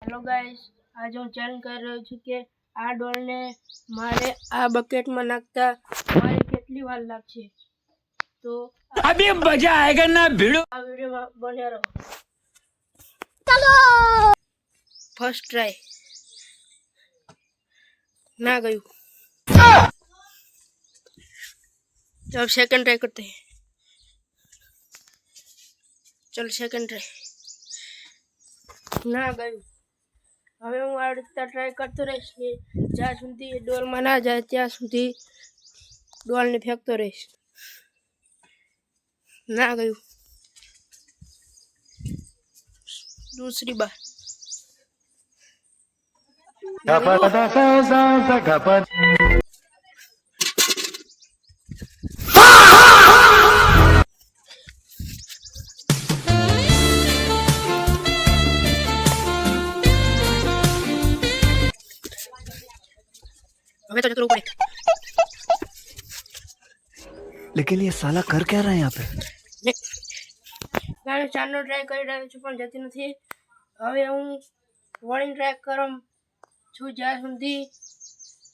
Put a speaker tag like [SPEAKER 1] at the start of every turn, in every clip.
[SPEAKER 1] Hello guys, આજે હું challenge કરી રહ્યો છું કે આ ડોલને મારે આ બકેટમાં નાખતા મારે કેટલી વાર લાગશે. તો
[SPEAKER 2] अभी मजा आएगा ना भिड़ो.
[SPEAKER 1] આ વિડીયોમાં બન્યા રહો. ચલો ફર્સ્ટ ટ્રાય ना गयू. तो अब सेकंड ट्राई करते हैं. चलो सेकंड ट्राई ना गयू. હવે હું આ રીતે ટ્રાય કરતો રહીશ ને જ્યાં સુધી ડોલમાં ના જાય ત્યાં સુધી ડોલને ફેંકતો રહીશ. ના ગયું. दूसरी बार हमें तो जरूर पड़े.
[SPEAKER 3] लेकिन ये साला कर क्या रहा है यहाँ पे?
[SPEAKER 1] मैं चारनो ट्राय कर रहा છું પણ જતી નથી. હવે હું વોર્નિંગ ટ્રાય કરમ છું જ્યાં સુધી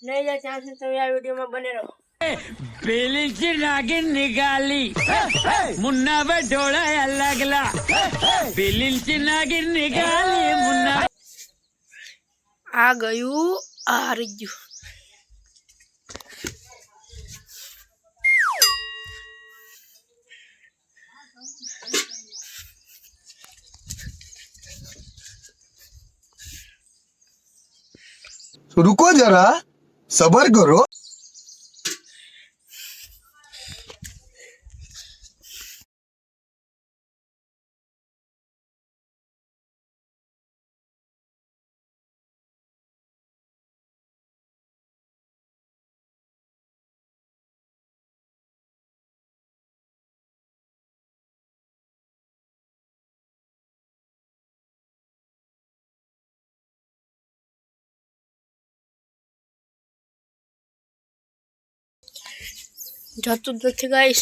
[SPEAKER 1] નહીં જાય ત્યાં સુધી તમે આ વિડીયોમાં બને રહો.
[SPEAKER 2] बिल्ली की नागिन निकाली मुन्ना पे ढोड़ा लगला बिल्ली की नागिन निकाली मुन्ना
[SPEAKER 1] आ गયું आ રહ્યું.
[SPEAKER 4] रुको जरा सबर करो.
[SPEAKER 1] જતું જ નથી ગાઈસ.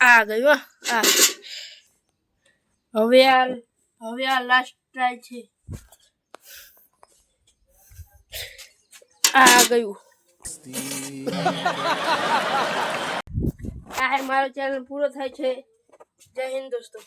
[SPEAKER 1] આ ગયું. હવે આ લાસ્ટ ટ્રાય છે. આ ગયું. આ મારો ચેનલ પૂરો થાય છે. જય હિન્દ દોસ્તો.